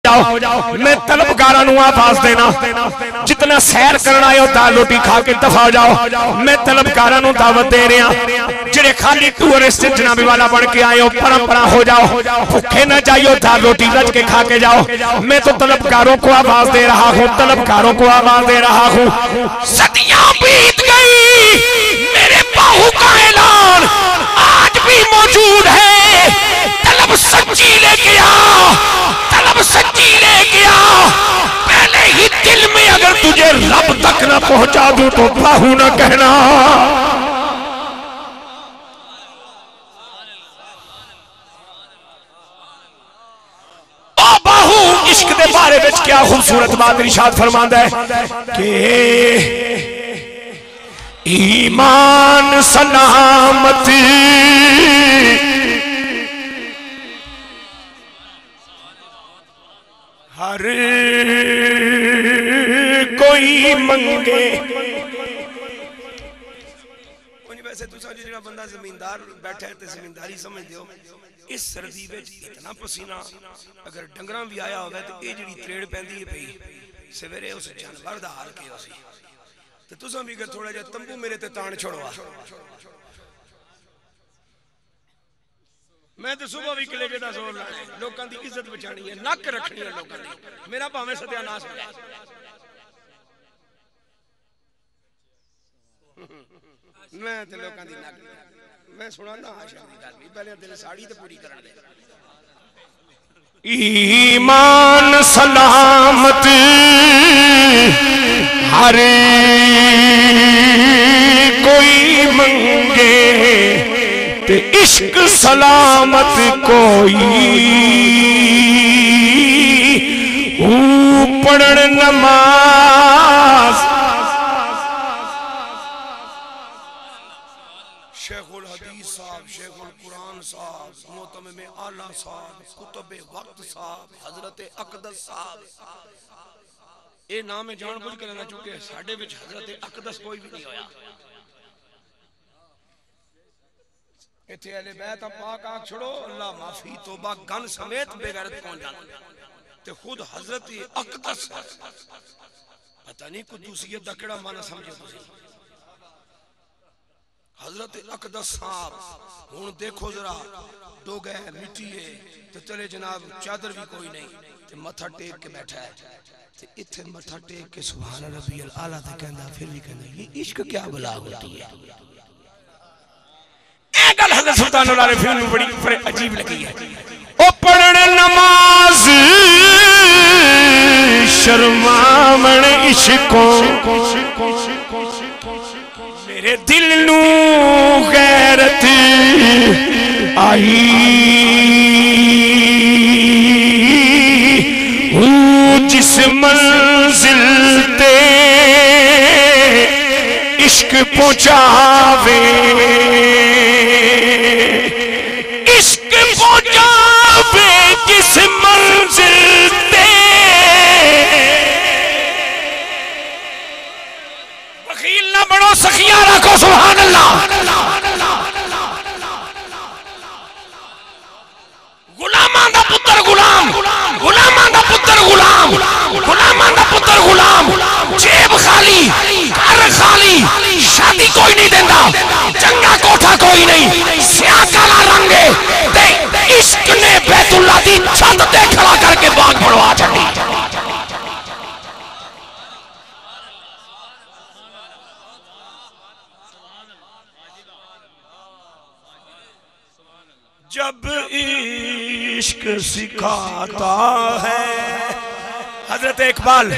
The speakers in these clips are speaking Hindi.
जाओ। मैं तलबगारां नूं आवाज देना, जितना सैर करना आए हो दाल रोटी खा के दफा हो जाओ। मैं तलबगारां नूं दावत दे रहा, जेड़े खाली टूरिस्ट जनाबी वाला बन के आए हो परंपरा हो जाओ, भूखे न जाइयो, दाल रोटी रच के खा के जाओ। मैं तो तलबगारों को आवाज दे रहा हूँ, तलबगारों को आवाज दे रहा हूँ। सदियां बीत गई, मेरे बाहू का ऐलान आज भी मौजूद है। तलब सच्ची लेके आओ, तलब सच्ची लेके आओ। पहले ही दिल में अगर तुझे रब तक न पहुंचा दूं तो बाहू न कहना। इश्क दे बारे में क्या खूबसूरत बात इरशाद फरमांदा है कि ईमान सलामत हर कोई मंगे। वैसे तुसा जो बंदा जमींदार बैठा है तो जमींदारी समझ दो। इस सर्दी में इतना पसीना अगर डंगरां भी आया होवे तो ये जिहड़ी त्रेड़ पैंदी है पई सवेरे उस जानवर दा हाल किया सी ते तुसां भी अगर थोड़ा जिहा तंबू मेरे ते ताण छोड़वा। मैं तो सुबह भी कलेजे दा जोर लाना, लोकां दी इज्जत बचानी है, नक रखनी है लोकां दी, मेरा भावें सत्यानाश हो जाए। मैं तो लोकां दी नक मैं सुनाना आशा दी गल नहीं, पहले तेरी साड़ी तो पूरी करन दे। ईमान सलामत हर कोई मंगे ते इश्क सलामत कोई पढ़न नमाज। शेखुल हदीस साहब, शेखुल कुरान साहब, मोतमिम आला साहब, कुतुब वक्त साहब, हजरत अकदस साहब, ये नाम जानबूझ के लेना चुके साडे विच हजरत अकदस कोई भी नहीं होया। इत्थे अहले बैत पाक आंख छोड़ो, अल्लाह माफी तौबा गन समेत बेगैरत पहुंच जाना ते खुद हजरत अकदस पता नहीं कुदूसियत दा केड़ा माना समझे तुसीं। हजरत अकदस साहब हुण देखो जरा डोगा है, मिट्टी है तो चले जनाब चादर भी कोई नहीं ते मथा टेक के बैठा है ते इत्थे मथा टेक के सुभान रब्बियल आला ते कहंदा फिर भी कहंदा ये इश्क क्या बला होती है। ए गल हजरत सुल्तानुल आरिफीन में बड़ी अजीब लगी है। ओ पढ़न नमाज शर्मावण इश्कों मेरे दिल नू गैरत आई जिस मंजिल ते इश्क पहुंचावे, इश्क पहुंचावे जिस मंजिल ते। वकील ना बनो, सखिया रखो, सुभान अल्लाह। गुलामां दा पुत्र गुलाम, गुलामां दा पुत्र गुलाम, गुलामां दा पुत्र गुलाम। जेब खाली, घर खाली, शादी कोई नहीं देता, चंगा कोठा कोई नहीं, स्याह काला रंग है ते इश्क ने बैतुल्लाह दी छत ते खड़ा करके बाग बढ़वा छड़ी। जब इश्क सिखाता है हजरत इकबाल,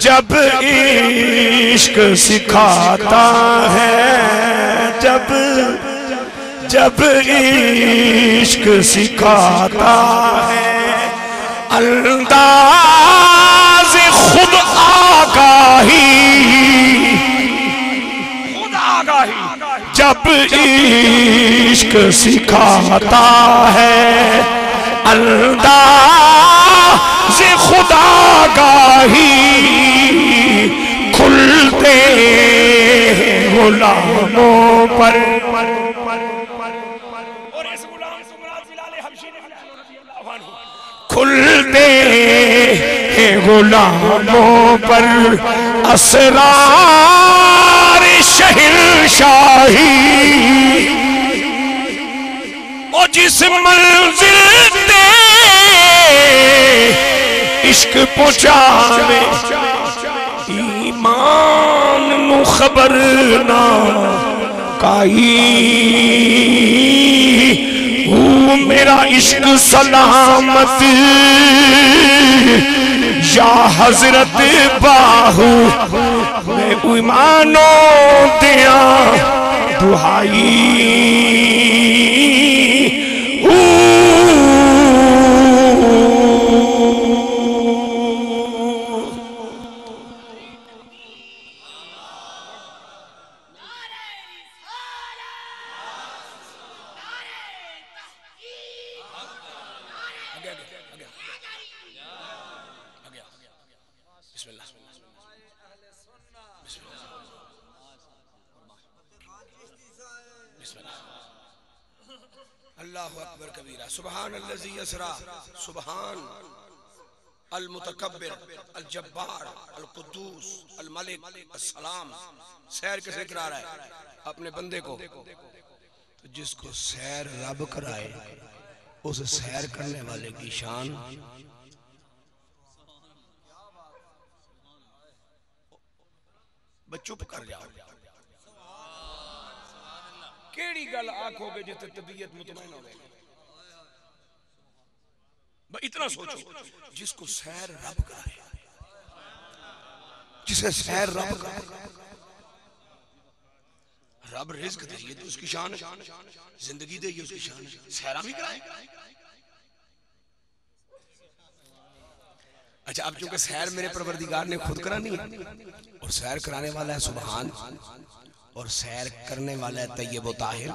जब इश्क सिखाता है, जब जब इश्क सिखाता है अंदाज़ खुद आगाही, खुद आगाही। जब इश्क सिखाता है अंदाज़ खुदा गाही, खुलते गुलामों पर। खुलते गुलामों पर असरार शहंशाही। और जिस मंजिल ते इश्क पहुंचावे ईमान नू खबर ना काई। मेरा इश्क सलामत या हजरत बाहू मैं ईमानो दिया दुहाई। अल्लाहु अकबर कबीरा। सुबहान अल्लज़ी यसरा सुबहान अल मुतकब्बिर अल जब्बार अल कुद्दूस अल मलिक अस्सलाम। सैर किसे करा रहा है? अपने बंदे को। तो जिसको सैर रब कराए उस सैर करने वाले की शान चुप कर जाओ। केड़ी गल आखोगे जिते तबीयत मुतमईन होगी? इतना सोचो, जिसको सैर रब कराए, जिसे सैर रब कराए, रब रिज़्क दे तो उसकी शान, जिंदगी दे उसकी शान, सैरा भी कराए। अच्छा, अब चूंकि सैर मेरे परवरदिगार ने खुद करानी है और सैर कराने वाला है सुबहान, और सैर करने वाला है तय्यब व ताहिर,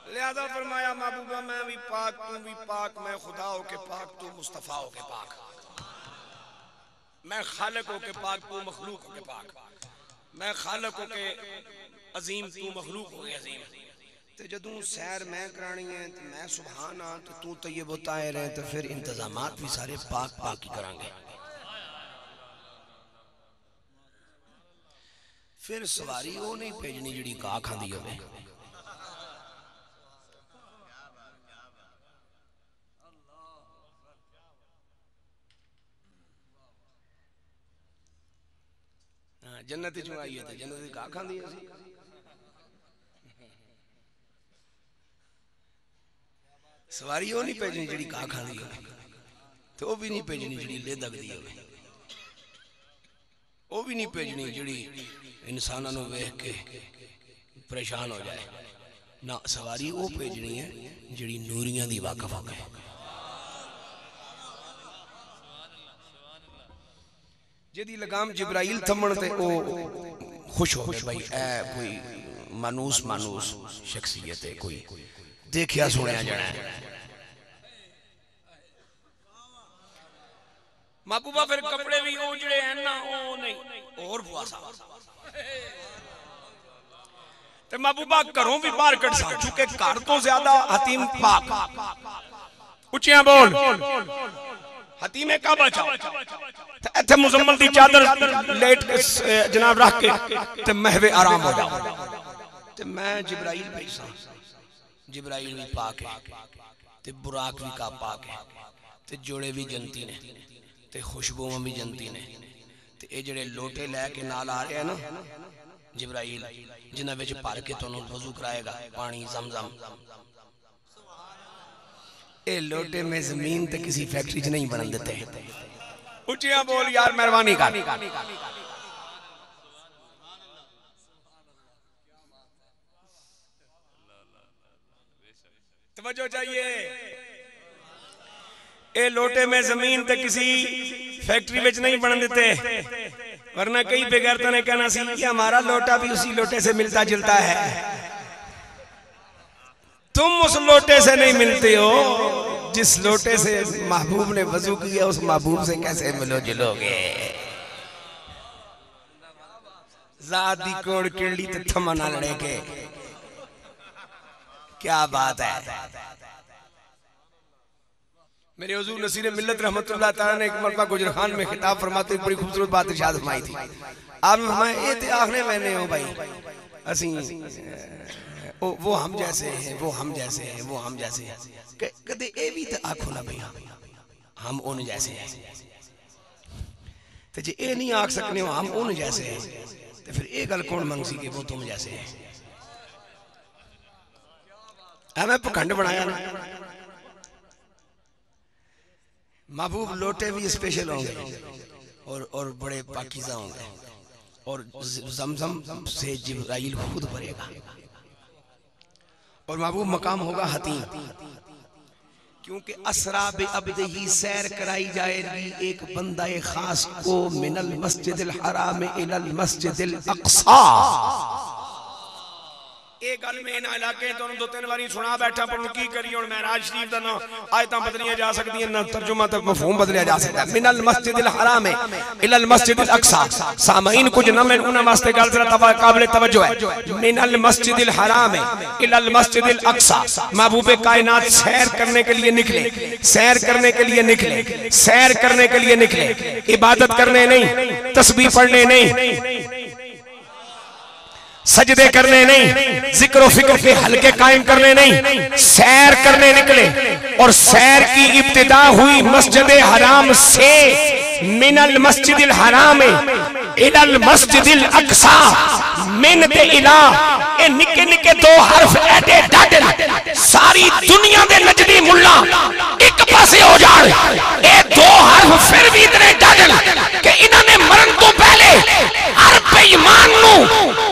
लिहाजा फरमाया महबूबा मैं भी पाक तू भी पाक, मैं खुदा हो के पाक तू मुस्तफा हो के पाक, मैं खालिक हो के पाक तू मखलूक हो के पाक, मैं खालिक हो के अजीम तू मखलूक हो के अजीम। तो जदों सैर मैं करानी है तो मैं सुबहान हाँ तो तू तय्यब व ताहिर है, तो फिर इंतजामात भी सारे पाक पाक ही करांगे। फिर सवारी वो नहीं भेजनी जिहड़ी घाह खांदी होवे। जन्नत चो आई है तो जन्नत घाह खांदी है। सवारी वो नहीं भेजनी जिहड़ी घाह खांदी होवे, तो वो भी नहीं भेजनी जिहड़ी ले दगदी होवे, वो भी नहीं भेजनी जिहड़ी इंसानों को वेख के परेशान हो जाए ना। सवारी वो भेजनी है जिहड़ी नूरियां दी वाकफ हो गए। जिहदी लगाम जिब्राइल थमण ते ओ खुश हो गए, भाई ए कोई मानूस मानूस शख्सियत है, कोई देखिया सुनिया जाना है। महबूबा फिर कपड़े भी वो जिहड़े हैं ना वो नहीं और बुआसा ते महबूबा घरों भी बाहर कट सा, चूंकि घर तो ज्यादा हतीम पाक। उचिया बोल हतीमे काबा चाओ इत्थे मुजम्मल दी चादर लेट के जनाब रख के ते महवे आराम हो जाओ। ते मैं जिब्राइल भेजा, जिब्राइल भी पाक है ते बुराक भी का पाक है ते जोड़े भी जनती ने ते खुशबुआं भी जनती ने। ते ये जेड़े लोटे लैके नाल आ रहे हैं ना जिब्राइल, जिन्हां विच भर के तुहानूं वज़ू कराएगा पानी ज़मज़म, ये लोटे में जमीन ते किसी फैक्ट्री च नहीं बनन देते। उचिया बोल यार, मेहरबानी कर। तवज्जो चाहिए। ये लोटे में जमीन ते किसी फैक्ट्री में नहीं बनन देते, वरना कई बेगैरता ने कहना सी कि हमारा लोटा भी उसी लोटे से मिलता जुलता है। तुम उस लोटे से नहीं मिलते हो जिस लोटे से महबूब ने वजू किया, उस महबूब से कैसे मिलो जुलोगे? ज़ादी कोड़ किरली ते थमना लड़े के, क्या बात है। मेरे हुजूर नसीर मिल्लत रहमतुल्लाह ताला ने एक मरतबा गुजर खान में खिताब फरमाते हुए बड़ी खूबसूरत बात इरशाद फरमाई थी। आपने फरमाया ए ते आखने मैंने हो भाई असी वो हम जैसे हैं, वो हम जैसे हैं, वो हम जैसे हैं, कदे ए भी ते आखो ना भाई हम उन जैसे हैं। तो जे ए नहीं आख सकने हो हम उन जैसे हैं तो फिर ये गल कौन मंगसी कि वो तुम जैसे हैं। मैं पखंड बनाया ना। महबूब लोटे भी स्पेशल होंगे और बड़े पाकीज़ा होंगे और जमजम से जिब्राइल खुद भरेगा और महबूब मकाम होगा हतीम, क्योंकि असरा बे अब्दिही सैर कराई जाएगी एक बंदा खास को मिनल मस्जिदिल हराम इलल मस्जिदिल अक्सा। एक गल में इन इलाके तो दो तीन बारी सुना बैठा पर की करिए हुन महराज शरीफ दा ना आयतां बदलियां जा सकदियां ना तर्जुमा तक मफहूम बदलिया जा सकदा है। मिनल मस्जिदिल हराम इलल मस्जिदिल अक्सा सामईन कुछ ना मैं उना वास्ते गल जरा काबिल तवज्जो है। मिनल मस्जिदिल हराम इलल मस्जिदिल अक्सा महबूबे कायनात सैर करने के लिए निकले, सैर करने के लिए निकले, सैर करने के लिए निकले, इबादत करने नहीं, तस्बीह पढ़ने नहीं, सजदे करने नहीं, जिक्र फिक्र के हलके कायम करने नहीं, सैर करने निकले। और सैर की इब्तिदा हुई मस्जिद हराम से, मिनल मस्जिदिल हराम इलल मस्जिदिल अक्सा। मिन ते इला ए निके निके दो हरफ एडे डाडे सारी दुनिया दे नजदी मुल्ला एक पासे हो जाए। ए दो हरफ फिर भी इतने डाडे कि इन्होंने मरण तो पहले हर बेईमान नू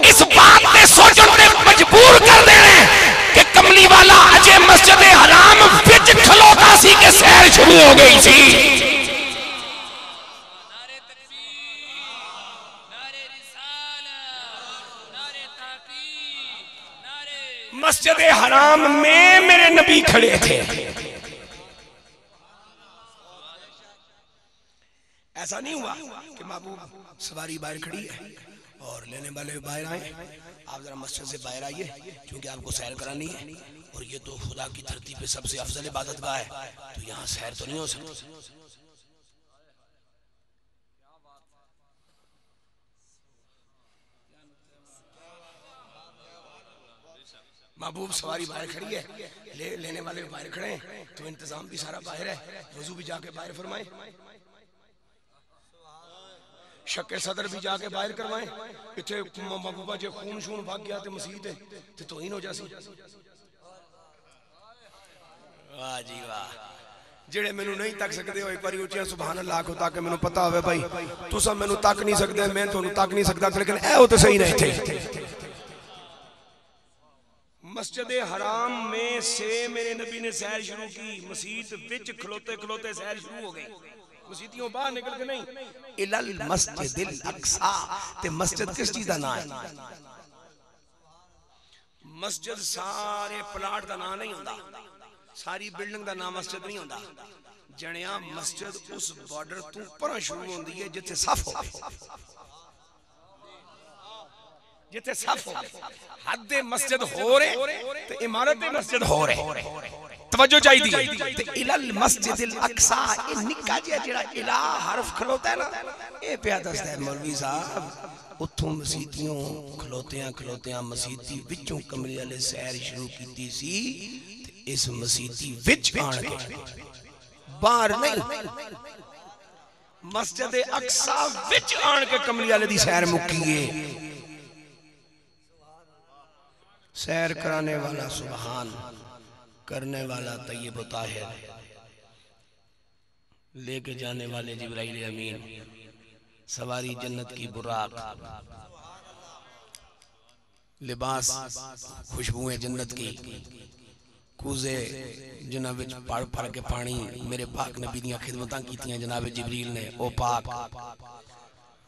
इस बात पे सोचने पे मजबूर कर देने कि कमली वाला अजय मस्जिद हराम विच खलोता सी के सैर शुरू हो गई सी। मस्जिद हराम में मेरे नबी खड़े थे। ऐसा नहीं हुआ कि महबूब सवारी बाहर खड़ी है और लेने वाले बाहर आए, आप जरा मस्जिद से बाहर आइए क्योंकि आपको सैर करानी है और ये तो खुदा की धरती पे सबसे अफजल इबादत गाह है, तो यहाँ सैर तो नहीं हो सकती। महबूब सवारी बाहर खड़ी है, लेने वाले बाहर खड़े हैं, तो इंतजाम भी सारा बाहर है, वजू भी जाके बाहर फरमाए, शक्के सदर भी जाके बाहर करवाएं। इतने महबूबा जो खून शून भाग गया तो मसीत है तो तोहीन हो जासी। वाह जी वाह, जेड़े मैनू नहीं तक सकते हो एक बार उचिया सुभान अल्लाह को ताकि मैनू पता होवे भाई तुसा मैनू तक नहीं सकते, मैं तुहानू तक नहीं सकता, लेकिन ए हो तो सही नहीं थे। मस्जिद हराम में से मेरे नबी ने सैर शुरू की, मसीत विच खलोते खलोते सैर शुरू हो गई, मसीतियों बाहर निकल के नहीं। इलल मस्जिदिल अक्सा ते मस्जिद किस चीज का नाम है? मस्जिद सारे प्लाट का नाम नहीं होता, सारी बिल्डिंग का नाम मस्जिद नहीं होता। जणिया मस्जिद उस बॉर्डर तो पर शुरू होती है जिथे सफ हो, जिथे सफ हो, हद मस्जिद हो रहे ते इमारत मस्जिद हो रहे। तवज्जो चाहिए। इलल मस्जिदिल अक्सा ये निक्का जिहा जेड़ा इला हरफ खलोता है ना, ये पिया दसदा है मौलवी साहब उथों मसीतियों खलोतियां खलोतियां मसीती विचों कमरे वाले सैर शुरू कीती सी ते इस मसीती विच आण के बाहर नहीं, मस्जिद अक्सा विच आण के कमरे वाले दी सैर मुक्की है। सैर कराने वाला सुभान, करने वाला तय्यब ताहिर, लेके जाने वाले जिब्राइल अमीन, सवारी जन्नत की बुराक, लिबास खुशबुएं जन्नत की, कूजे जिन्हां विच पड़ पड़ के पानी मेरे पाक नबी दियां खिदमतां कीतियां जनाब जिब्रील ने, ओ पाक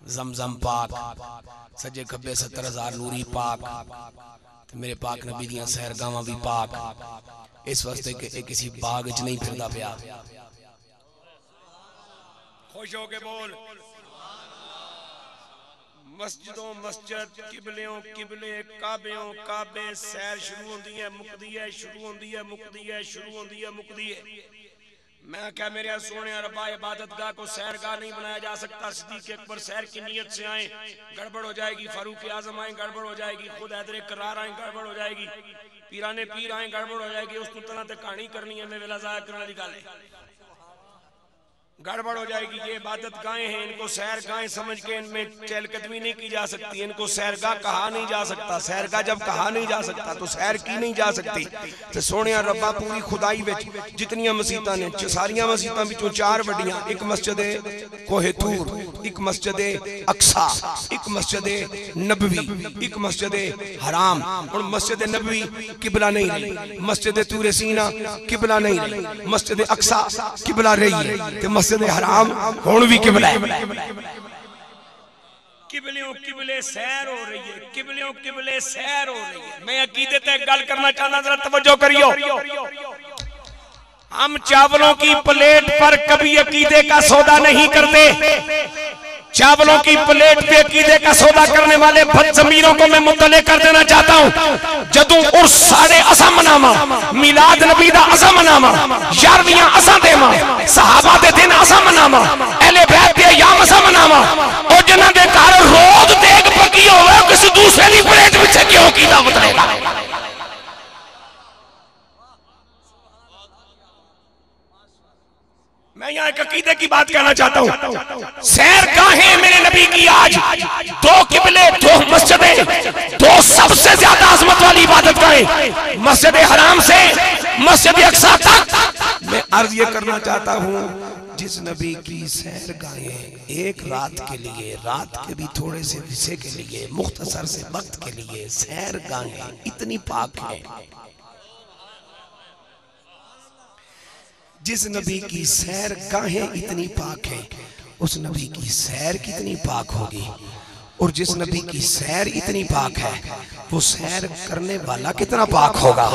जमजम पाक, सजे खब्बे 70,000 नूरी पाक, मेरे पाक नबी दियां सैरगावां भी पाक, इस वास्ते कि किसी बाग च नहीं फिरदा पिया। खुश हो के बोल मस्जिदों मस्जिद, किबलेओं किबले, काबेओं काबे, सैर शुरू होती है मुकदी है, शुरू होती है मुकदी है, शुरू होती है मुकदी है। मैं क्या मेरे सोने रब्बा इबादत गाह को सैर गाह नहीं बनाया जा सकता। सिद्दीक़ अकबर सैर की नीयत से आए, गड़बड़ हो जाएगी। फारूक आजम आए, गड़बड़ हो जाएगी। खुद हैदर करार आए, गड़बड़ हो जाएगी। पीराने पीर आए, गड़बड़ हो जाएगी। उस तरह से कहानी करनी है, मैं वेला जाया करने निकाले, गड़बड़ हो जाएगी। ये इबादत गाहें हैं, इनको सैर गाहें समझ के इनमें चहलकदमी नहीं की जा सकती। इनको सैरगाह कहा नहीं जा सकता। सैरगाह जब कहा नहीं जा सकता तो सैर की नहीं जा सकती। तो सोने रब्बा पूरी खुदाई विच जितनियां मसीतां ने, सारियां मसीतां विचों 4 वड्डियां, एक मस्जिद कोहे तूर, एक मस्जिद अक्सा, एक मस्जिद नबवी, एक मस्जिद हराम। और मस्जिद नबवी किबला नहीं रही, मस्जिद तूर सीना किबला नहीं रही, मस्जिद अक्सा किबला रही है, मस्जिद हराम हुण भी किबला है। किबलियों किबले सैर हो रही है, किबलियों किबले सैर हो रही है। मैं अकीदे ते गल करना चाहना, जरा तवज्जो करियो। हम चावलों की प्लेट पर कभी अकीदे का सौदा नहीं करते। चावलों की प्लेट पे अकीदे का सौदा करने वाले बदजमीरों को मैं मुतले कर देना चाहता हूं। जदों उर्स साढ़े असा मनावा, मिलाद नबी दा असा मनावा, 11वियां असा देवा, सहाबा दे दिन असा मनावा, अहले बैत दे अयाम असा मनावा, और जिन्हां दे घर रोज देग पकी होवे किसी दूसरे दी प्लेट विच क्यों की दावत लेगा। मैं यहाँ एक अकीदे की बात कहना चाहता हूँ। सैर गाहें मेरे नबी की आज 2 किबले, 2 मस्जिदें, 2 सबसे ज्यादा अजमत वाली इबादत गाहें, मस्जिद हराम से मस्जिद अक्सा तक। मैं अर्ज ये करना चाहता हूँ, जिस नबी की सैर गाहें एक रात के लिए, रात के भी थोड़े से हिस्से के लिए, मुख्तसर से वक्त के लिए सैर गाहें इतनी पाक है, जिस नबी की सैर गाहें इतनी पाक है, उस नबी की सैर कितनी पाक होगी। और जिस नबी की सैर इतनी पाक है, वो सैर करने वाला कितना पाक होगा।